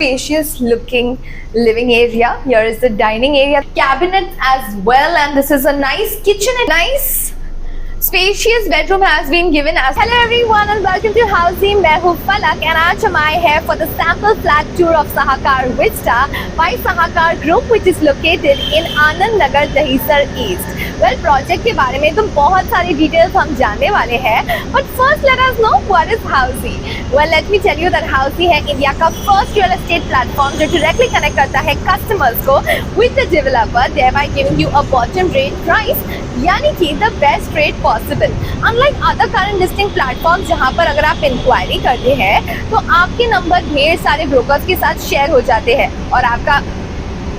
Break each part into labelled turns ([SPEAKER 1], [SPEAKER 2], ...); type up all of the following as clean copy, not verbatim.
[SPEAKER 1] Spacious looking living area. Here is the dining area, cabinets as well, and this is a nice kitchen and nice spacious bedroom has been given as. Hello everyone and welcome to Housing. मैं हूँ फलक and आज हम आए हैं for the sample flat tour of Sahakar Vista by Sahakar Group which is located in Anand Nagar, Dahisar East. Well, project के बारे में तो बहुत सारी details हम जानने वाले हैं, but first let us know what is Housing. Well, let me tell you that Housing है इंडिया का first real estate platform जो directly connect करता है customers को with the developer, thereby giving you a bottom rate price, यानी कि the best rate possible. Unlike other current listing platforms जहाँ पर अगर आप इंक्वायरी करते हैं तो आपके नंबर ढेर सारे ब्रोकर्स के साथ शेयर हो जाते हैं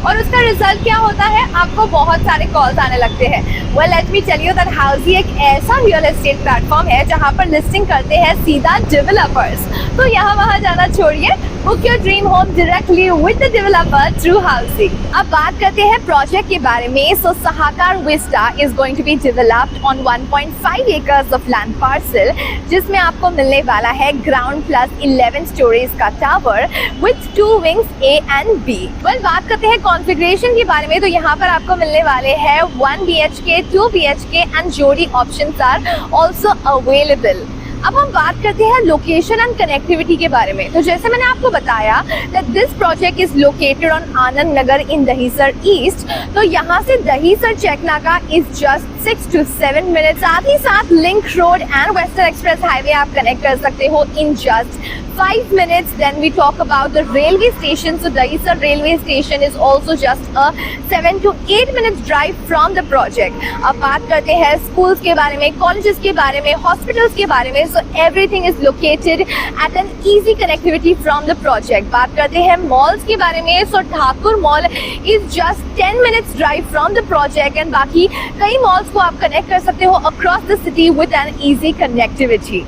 [SPEAKER 1] और उसका रिजल्ट क्या होता है, आपको बहुत सारे कॉल्स आने लगते हैं. Well let me tell you that Housiey एक ऐसा रियल एस्टेट प्लेटफॉर्म है जहां पर लिस्टिंग करते हैं सीधा डेवलपर्स. तो यहाँ वहाँ जाना छोड़िए, book your dream home directly with the developer through Housing. अब बात करते हैं प्रोजेक्ट के बारे में. So Sahakar Vista is going to be developed on 1.5 acres of land parcel जिसमें आपको मिलने वाला है ग्राउंड प्लस 11 स्टोरीज का tower with 2 wings A and B. Well बात करते हैं कॉन्फ़िगरेशन के बारे में तो यहाँ पर आपको मिलने वाले हैं 1 BHK, 2 BHK एंड जोड़ी ऑप्शंस आर आल्सो अवेलेबल. अब हम बात करते हैं लोकेशन एंड कनेक्टिविटी के बारे में. तो जैसे मैंने आपको बताया that this project is located on Anand Nagar in Dahisar east. तो यहाँ से Dahisar Checknaka is just 6 to 7 minute. साथ ही साथ link road and western express highway आप कनेक्ट कर सकते हो in just 5 minutes. Then we talk about the railway station. So Dahisar railway station is also just a 7 to 8 minutes drive from the project. अब बात करते हैं schools के बारे में, colleges के बारे में, hospitals के बारे में. So everything is located at an easy connectivity from the project. बात करते हैं malls के बारे में. So Thakur mall is just 10 minutes drive from the project and बाकी कई malls को आप connect कर सकते हो across the city with an easy connectivity.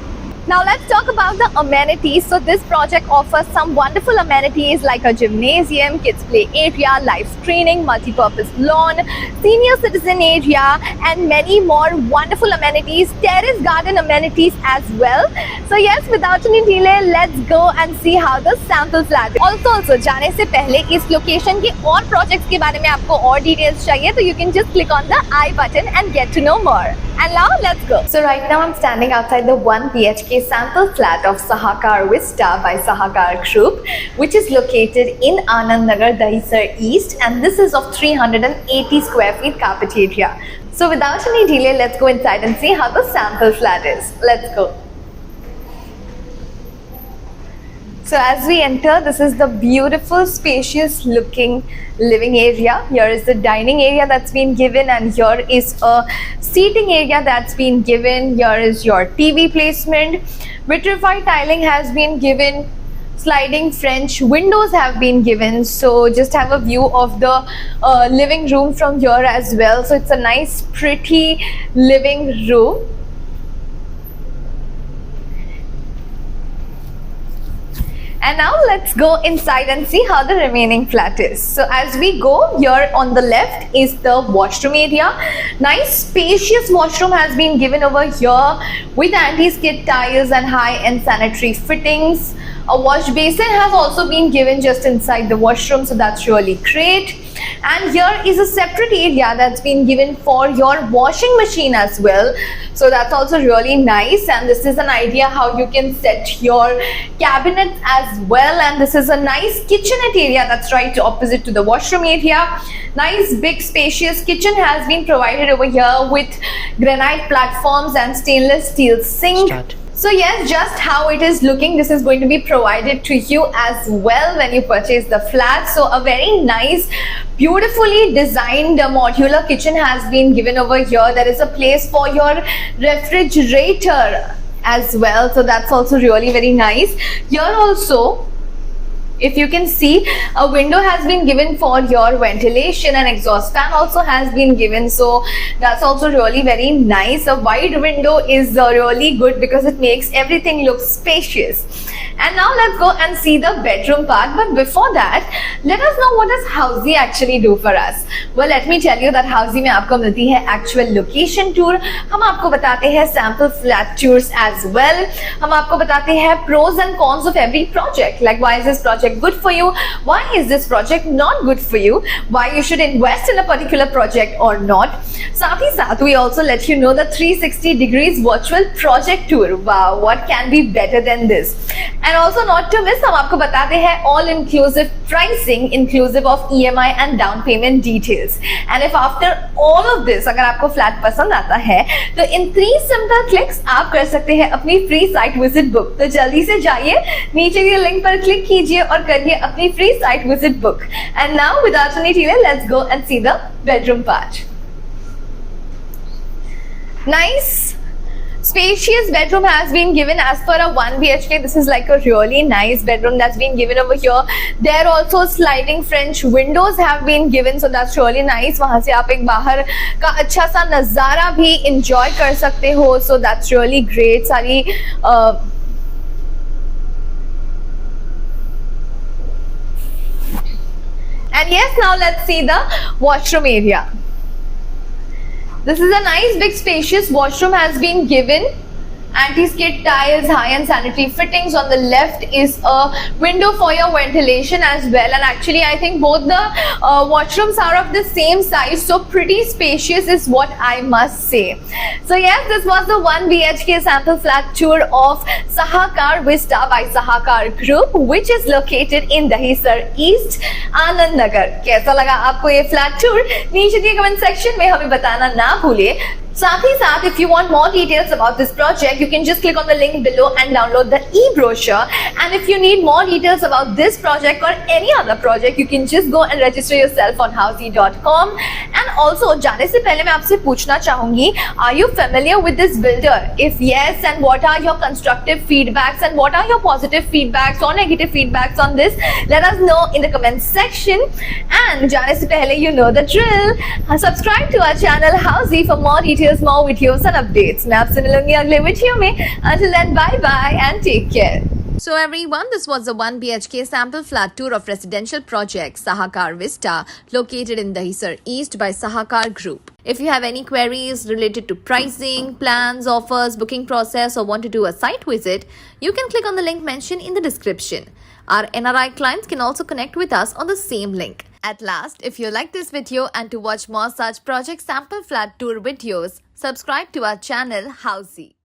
[SPEAKER 1] Now let's talk about the amenities. So this project offers some wonderful amenities like a gymnasium, kids play area, live screening, multi-purpose lawn, senior citizen area and many more wonderful amenities, terrace garden amenities as well. So yes, without any delay, let's go and see how the sample flat is. Also जाने से पहले इस location के और projects के बारे में आपको और details चाहिए तो you can just click on the I button and get to know more. And now let's go. So right now I'm standing outside the 1 BHK sample flat of Sahakar Vista by Sahakar Group, which is located in Anand Nagar, Dahisar East, and this is of 380 square feet carpet area. So without any delay, let's go inside and see how the sample flat is. Let's go. So as we enter, this is the beautiful, spacious looking living area. Here is the dining area that's been given and here is a seating area that's been given. Here is your TV placement. Vitrified tiling has been given. Sliding French windows have been given. So just have a view of the living room from here as well. So it's a nice, pretty living room. And now let's go inside and see how the remaining flat is. So as we go, here on the left is the washroom area. Nice spacious washroom has been given over here with anti-skid tiles and high-end sanitary fittings. A wash basin has also been given just inside the washroom, so that's really great. And here is a separate area that's been given for your washing machine as well. So that's also really nice. And this is an idea how you can set your cabinets as well. And this is a nice kitchenette area that's right opposite to the washroom area. Nice big spacious kitchen has been provided over here with granite platforms and stainless steel sink. Start. So yes, just how it is looking, this is going to be provided to you as well when you purchase the flat. So a very nice, beautifully designed modular kitchen has been given over here. There is a place for your refrigerator as well. So that's also really very nice. Here also, if you can see, a window has been given for your ventilation and exhaust fan also has been given. So that's also really very nice. A wide window is really good because it makes everything look spacious. And now let's go and see the bedroom part. But before that, let us know what does Housing actually do for us. Well, let me tell you that Housing में आपको मिलती है actual location tour. हम आपको बताते हैं sample flat tours as well. हम आपको बताते हैं pros and cons of every project. Like why is this project project good for you, why is this project not good for you, why you should invest in a particular project or not. साथ ही साथ we also let you know the 360 degrees virtual project tour. Wow, what can be better than this? And also not to miss, हम आपको बताते हैं all inclusive pricing inclusive of EMI and down payment details. And if after all of this अगर आपको flat पसंद आता है तो in 3 simple clicks आप कर सकते हैं अपनी फ्री साइट विजिट बुक. तो जल्दी से जाइए, नीचे के लिंक पर क्लिक कीजिए और करिए अपनी free site visit book. And now without any delay, let's go and see the bedroom part. Nice spacious bedroom has been given as per a 1 BHK. This is like a really nice bedroom that's been given over here. There also sliding French windows have been given, so that's really nice. वहाँ से आप एक बाहर का अच्छा सा नज़ारा भी enjoy कर सकते हो, so that's really great. सारी and yes, now let's see the washroom area. This is a nice big spacious washroom has been given. Anti-skid tiles, high-end sanitary fittings. On the left is a window for your ventilation as well, and actually I think both the washrooms are of the same size, so pretty spacious is what I must say. So yes, this was the 1 BHK sample flat tour of Sahakar Vista by Sahakar Group, which is located in Dahisar East, Anand Nagar. कैसा लगा आपको ये flat tour? नीचे दिए comment section में हमें बताना ना भूलिए. साथ ही साथ, if you want more details about this project, you can just click on the link below and download the e-brochure. And if you need more details about this project or any other project, you can just go and register yourself on housey.com. And also, जाने से पहले मैं आपसे पूछना चाहूंगी, are you familiar with this builder? If yes, and what are your constructive feedbacks and what are your positive feedbacks or negative feedbacks on this? Let us know in the comment section. And जाने से पहले, you know the drill. Subscribe to our channel Housey for more details, more videos and updates. मैं आपसे मिलूंगी अगले video में. Until then, bye bye and take care.
[SPEAKER 2] So everyone, this was a 1 BHK sample flat tour of residential project Sahakar Vista, located in Dahisar East by Sahakar Group. If you have any queries related to pricing, plans, offers, booking process, or want to do a site visit, you can click on the link mentioned in the description. Our NRI clients can also connect with us on the same link. At last, if you like this video and to watch more such project sample flat tour videos, subscribe to our channel Housey.